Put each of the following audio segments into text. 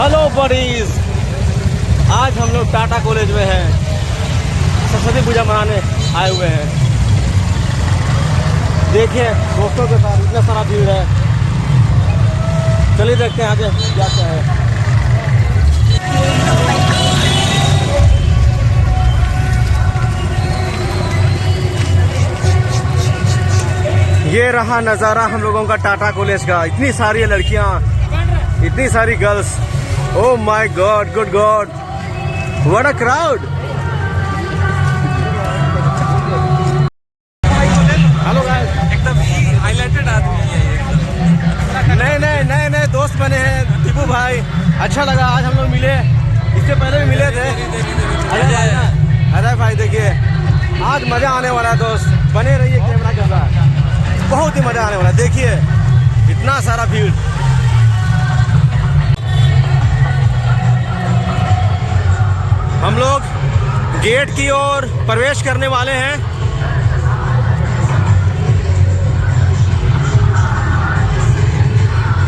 Hello buddies, आज हम लोग टाटा कॉलेज में हैं, सरस्वती पूजा मनाने आए हुए हैं। देखिए दोस्तों के साथ इतना सारा भीड़ है। चलिए देखते हैं आगे क्या क्या है। ये रहा नज़ारा हम लोगों का टाटा कॉलेज का। इतनी सारी लड़कियां, इतनी सारी girls. Oh my God, good God, what a crowd. Hello guys, एकदम हाईलाइटेड आदमी है ये। नए नए दोस्त बने हैं। दीपू भाई, अच्छा लगा आज हम लोग मिले। इससे पहले भी मिले थे। अरे भाई देखिए, आज मजा आने वाला है दोस्त। बने रहिए कैमरा के साथ, बहुत ही मजा आने वाला है। देखिए इतना सारा भीड़। हम लोग गेट की ओर प्रवेश करने वाले हैं।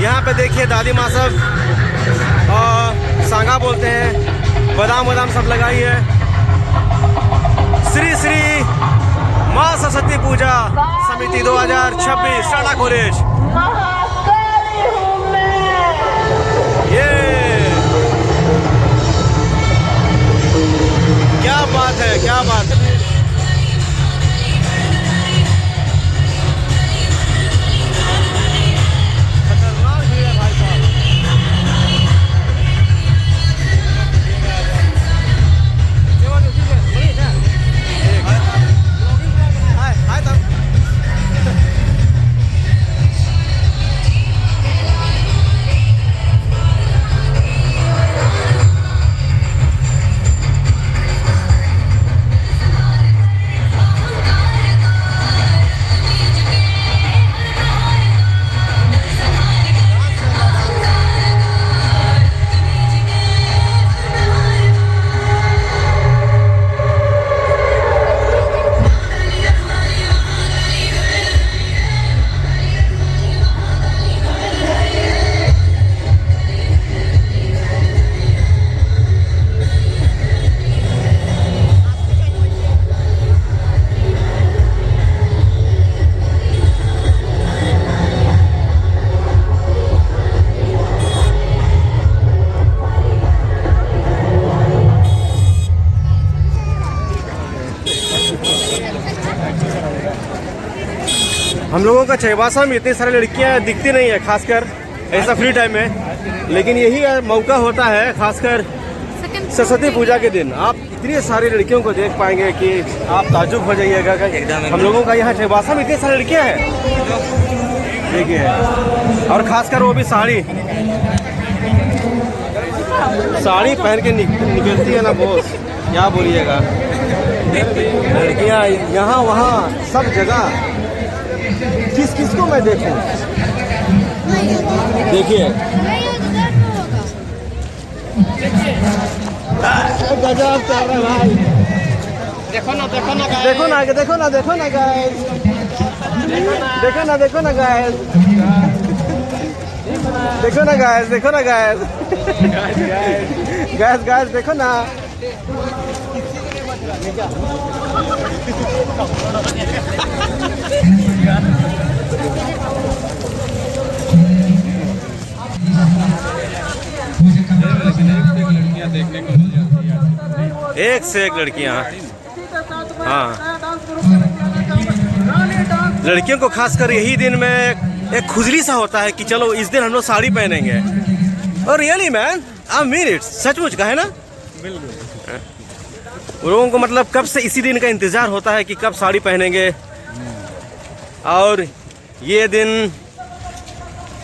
यहाँ पे देखिए दादी माँ सब सांगा बोलते हैं, बादाम वादाम सब लगाई है। श्री श्री माँ सरस्वती पूजा समिति 2026 टाटा कॉलेज। ये क्या बात है, क्या बात है। खतरनाक भीड़ है भाई साहब। हम लोगों का चाईबासा में इतनी सारी लड़कियां दिखती नहीं है, खासकर ऐसा फ्री टाइम में। लेकिन यही मौका होता है, खासकर सरस्वती पूजा के दिन आप इतनी सारी लड़कियों को देख पाएंगे कि आप ताज्जुब हो जाइएगा। हम लोगों का यहाँ चाईबासा में इतनी सारी लड़कियां हैं, देखिए। और खासकर वो भी साड़ी पहन के निकलती है ना बॉस, क्या बोलिएगा। लड़कियाँ यहाँ वहाँ सब जगह। किस को मैं देखूं, देखिए गजब चल रहा है भाई। देखो ना गाइस, देखो ना गाइस, देखो ना। एक से एक लड़कियां। हाँ, लड़कियों को खासकर यही दिन में एक खुजली सा होता है कि चलो इस दिन हम लोग साड़ी पहनेंगे। और really man, I mean it, सचमुच का है ना। बिल्कुल, लोगों को मतलब कब से इसी दिन का इंतजार होता है कि कब साड़ी पहनेंगे। और ये दिन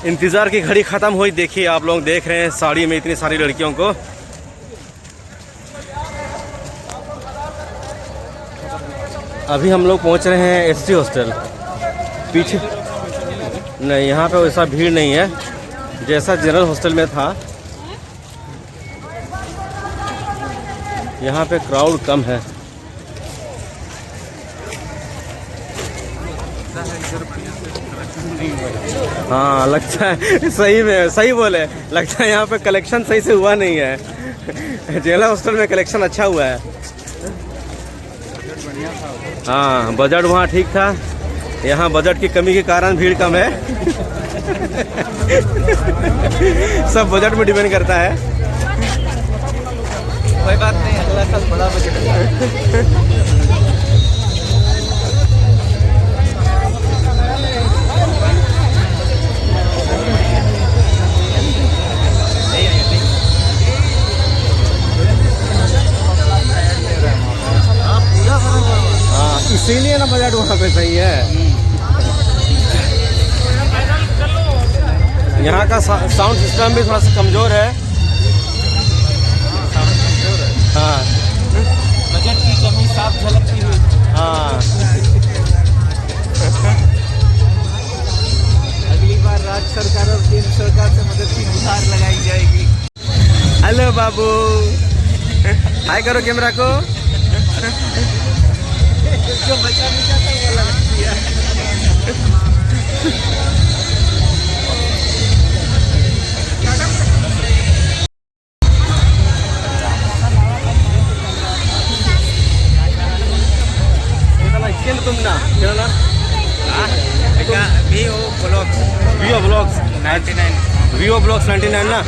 इंतजार की घड़ी खत्म हुई। देखिए आप लोग देख रहे हैं साड़ी में इतनी सारी लड़कियों को। अभी हम लोग पहुंच रहे हैं एसटी हॉस्टल। पीछे नहीं, यहाँ पे वैसा भीड़ नहीं है जैसा जनरल हॉस्टल में था। यहाँ पे क्राउड कम है। नहीं हुआ। हाँ लगता है सही में, सही बोले, लगता है यहाँ पे कलेक्शन सही से हुआ नहीं है। जेला हॉस्टल में कलेक्शन अच्छा हुआ है। हाँ बजट वहाँ ठीक था, यहाँ बजट की कमी के कारण भीड़ कम है। सब बजट में डिपेंड करता है। कोई बात नहीं, अगला साल बड़ा बजट है। हाँ इसीलिए ना बजट वहाँ पे सही है। यहाँ का साउंड सिस्टम भी थोड़ा सा कमज़ोर है। हाँ बजट की कमी साफ झलकती हुई। हाँ अगली बार राज्य सरकार और केंद्र सरकार से मदद की गुहार लगाई जाएगी। हेलो बाबू, हाय करो कैमरा को। जो बचा नहीं जाता वो लगा दिया। तुम ना Vivo Vlogs 99। Vivo Vlogs 99 ना।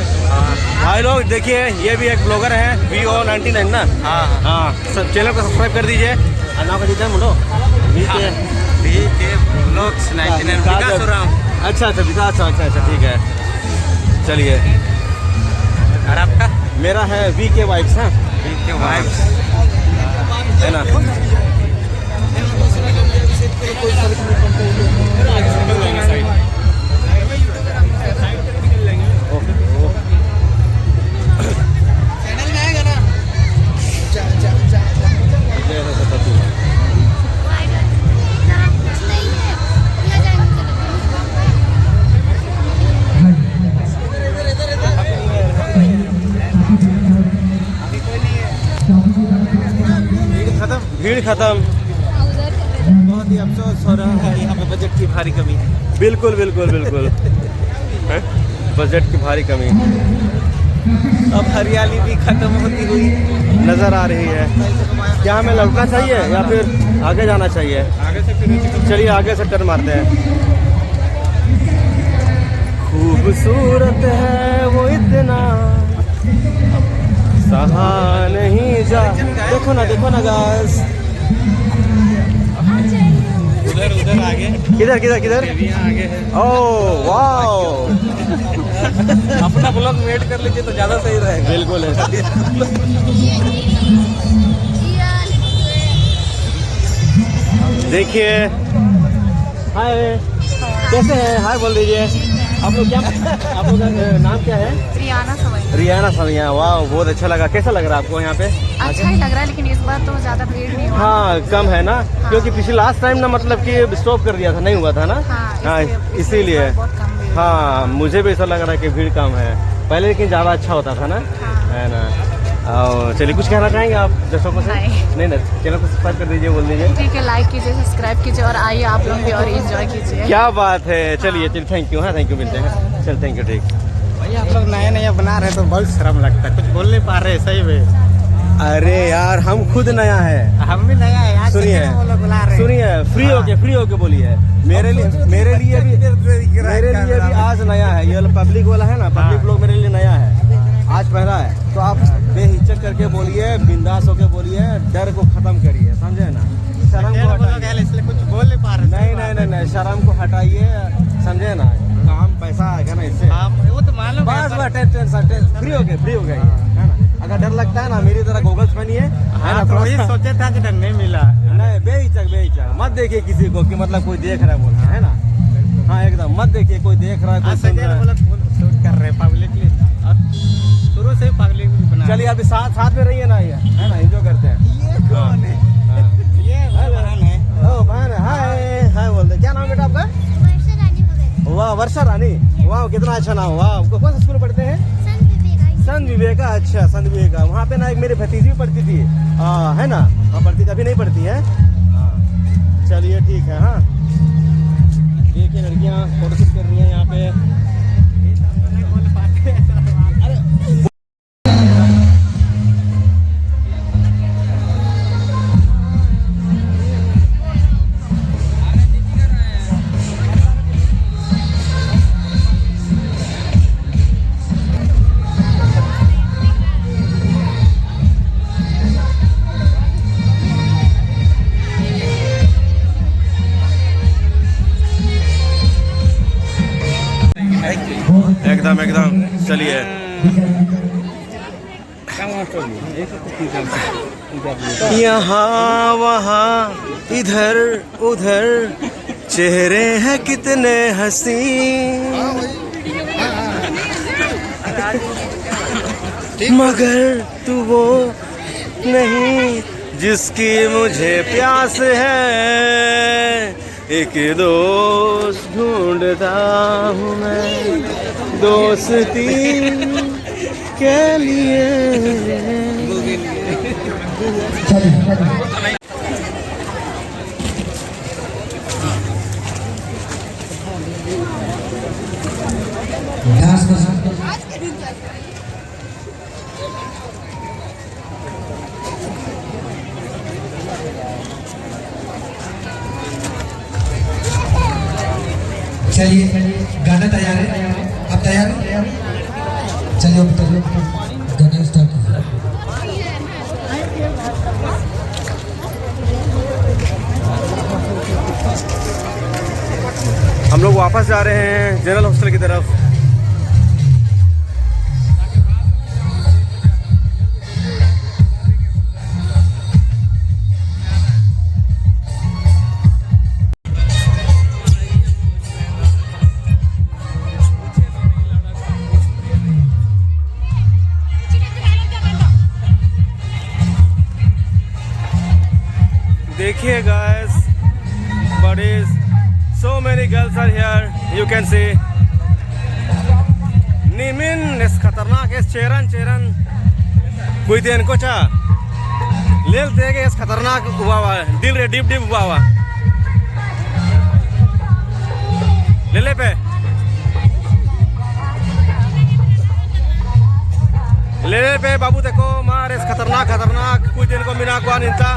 भाई लोग देखिए, ये भी एक ब्लॉगर है, Vivo 99 ना। हाँ हाँ सब चैनल को सब्सक्राइब कर दीजिए। और नाम का जीता है मुंडो VK Vlogs 99 विकास उराम। अच्छा अच्छा विकास, अच्छा अच्छा ठीक है, चलिए। और आपका? मेरा है VK वाइब्स। हाँ VK Vibes है ना। चैनल में आएगा ना। भीड़ खत्म। बहुत ही अफसोस हो रहा है, यहाँ पे बजट की भारी कमी है। बिल्कुल बिल्कुल बिल्कुल। बजट की भारी कमी। अब हरियाली भी खत्म होती हुई नजर आ रही है। क्या हमें लौटना चाहिए या फिर आगे जाना चाहिए? आगे से फिर चलिए आगे से टर्न मारते हैं। खूबसूरत है वो इतना, सहा नहीं जा। देखो ना गाइस, उधर आगे। किधर किधर किधर? यहाँ आगे है। ओह वाओ, अपना ब्लॉग मेड कर लीजिए तो ज्यादा सही रहेगा। बिल्कुल है। देखिए, हाय कैसे हैं? हाय बोल दीजिए। आप लोग क्या, आप लोग का नाम क्या है? रियाना समझ। रियाना समिया। वाह बहुत अच्छा लगा। कैसा लग रहा है आपको यहाँ पे? अच्छा ही लग रहा है, लेकिन इस बार तो ज्यादा भीड़ नहीं हुआ। हाँ कम है ना, क्योंकि पिछले लास्ट टाइम ना मतलब कि स्टॉप कर दिया था, नहीं हुआ था ना। हाँ इसीलिए। बहुत कम भीड़। हाँ मुझे भी ऐसा लग रहा है कि भीड़ कम है पहले, लेकिन ज़्यादा अच्छा होता था ना, है ना। और चलिए कुछ कहना चाहेंगे आप दर्शकों से? नहीं ना, चैनल को सब्सक्राइब कर दीजिए, बोल दीजिए। ठीक है, लाइक कीजिए, सब्सक्राइब कीजिए और आइए आप लोग भी और एंजॉय कीजिए। क्या बात है। चलिए चलिए, थैंक यू। हाँ थैंक यू, मिलते हैं। चल थैंक यू, ठीक। भाई आप लोग नया नया बना रहे तो बहुत शर्म लगता है, कुछ बोल नहीं पा रहे सही में। अरे यार हम खुद नया है। हम भी नया है। आज सुनिए वो लोग बुला रहे हैं। सुनिए, फ्री होके बोलिए। मेरे लिए भी आज नया है। ये पब्लिक वाला है ना, पब्लिक लोग मेरे लिए नया है, आज पहला है। तो आप बेहिचक करके बोलिए, बिंदास होके बोलिए, डर को खत्म करिए, समझे ना। शर्म को हटाइए। इसलिए कुछ बोल नहीं पा रहे। नहीं, शर्म को हटाइए, समझे ना। काम पैसा आएगा ना इससे। वो तो मालूम है। बस टेंशन फ्री हो गए, है ना। अगर डर लगता है ना, मेरी तरह गोगल्स पहनिए, है ना। वही सोचे था कि डर नहीं मिला। नहीं, बेहिचक मत देखिए किसी को कि मतलब कोई देख रहा है बोल रहा है ना। हाँ एकदम मत देखिए कोई देख रहा है, कोई सुन रहा है। शूट कर रहे पब्लिकली, शुरू से पब्लिक बना। चलिए अभी साथ में रहिए ना, ये है ना, एंजॉय करते हैं। ये कौन है? ये बहन है। ओ बहन, हाय बोल दे। क्या नाम बेटा आपका? वाह वर्षा रानी। वाह कितना अच्छा नाम। वाह कौन सा स्कूल पढ़ते हैं? संत विवेका। अच्छा संत विवेका। वहाँ पे ना एक मेरी भतीजी भी पढ़ती थी, है ना। हाँ पढ़ती थी, अभी नहीं पढ़ती है। हाँ चलिए ठीक है। हाँ ठीक देखिए लड़कियां फोटोशूट कर रही हैं यहाँ पे। एकदम एकदम चलिए। यहाँ वहाँ इधर उधर चेहरे हैं कितने हंसी, मगर तू वो नहीं जिसकी मुझे प्यास है। एक दोस्त ढूंढता हूँ मैं दोस्ती के लिए। चलिए गाना तैयार है, अब तैयार है? चलिए अब गाना स्टार्ट कीजिए। हम लोग वापस जा रहे हैं जनरल हॉस्टल की तरफ। देखिए guys, but so many girls are here, you can see. Nimin es खतरनाक es चेरन कोई देन को चा लेल देगे es खतरनाक हुआ हुआ दिल रे डिप हुआ हुआ ले पे ले पे बाबू देखो मार es खतरनाक कोई देन को मिना को निंता।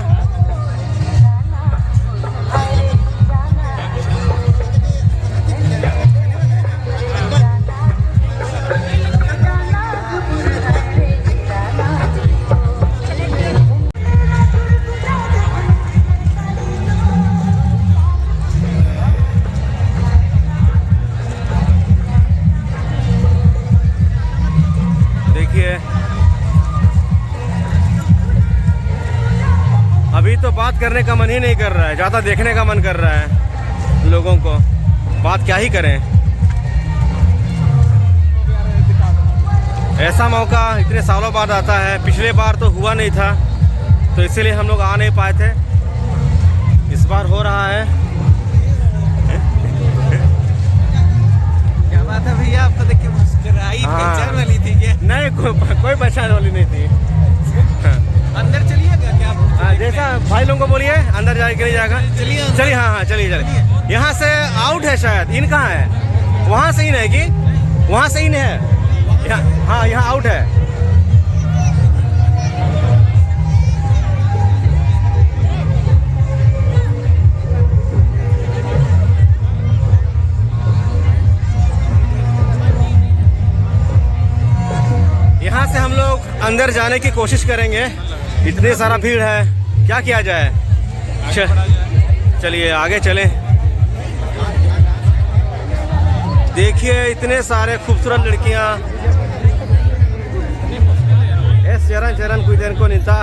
अभी तो बात करने का मन ही नहीं कर रहा है, ज़्यादा देखने का मन कर रहा है लोगों को। बात क्या ही करें, ऐसा मौका इतने सालों बाद आता है। पिछले बार तो हुआ नहीं था, तो इसीलिए हम लोग आ नहीं पाए थे। इस बार हो रहा है। क्या बात है भैया, आपको देख के मुस्कुराई पहचान वाली थी क्या? नहीं, कोई पहचान वाली नहीं थी। अंदर चलिएगा क्या? हाँ, जैसा भाई लोगों को बोलिए अंदर जाए कि नहीं जाएगा। चलिए हाँ चलिए। यहाँ से आउट है शायद, इन कहाँ है? वहाँ से इन है कि वहाँ से इन है? हाँ यहाँ आउट है। यहाँ से हम लोग अंदर जाने की कोशिश करेंगे। इतने सारा भीड़ है, क्या किया जाए। चलिए आगे चलें। देखिए इतने सारे खूबसूरत लड़कियां। चरण कोई देर को नीता।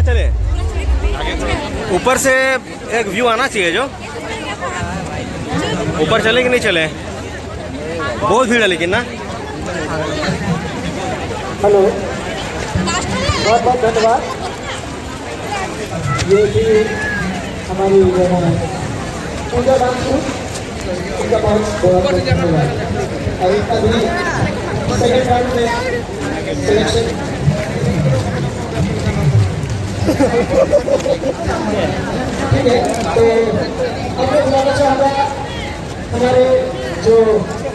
चले ऊपर से एक व्यू आना चाहिए। जो ऊपर चले कि नहीं चले? बहुत भीड़ है लेकिन ना। हेलो, बहुत बहुत धन्यवाद। ये भी हमारी जो है पूजा बांसु इनका बहुत बहुत धन्यवाद। और इनका भी सेकंड राउंड में सिलेक्शन ठीक है। तो अब मैं बुलाना चाहूँगा हमारे जो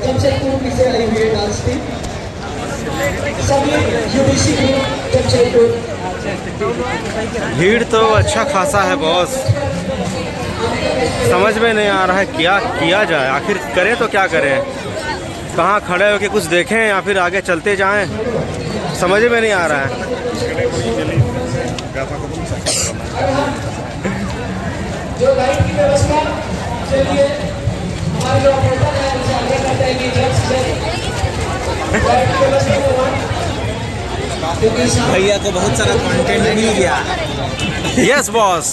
जमशेदपुर की से आई हुई है डांस टीम, सभी यूडीसी ग्रुप जमशेदपुर। भीड़ तो अच्छा खासा है बॉस, समझ में नहीं आ रहा है क्या किया जाए, आखिर करें तो क्या करें, कहाँ खड़े होके कुछ देखें या फिर आगे चलते जाएं, समझ में नहीं आ रहा है। जो लाइट की व्यवस्था के लिए हमारे जो ऑपरेटर हैं उनसे आग्रह करते हैं कि जल्द से लाइट की व्यवस्था करवाएं, क्योंकि भैया को बहुत सारा कंटेंट मिल गया। Yes boss,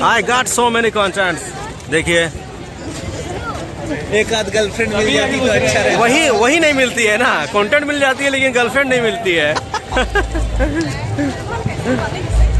I got so many contents. देखिए एक आध गर्लफ्रेंड मिल जाती तो अच्छा रहे। वही नहीं मिलती है ना, कंटेंट मिल जाती है लेकिन गर्लफ्रेंड नहीं मिलती है।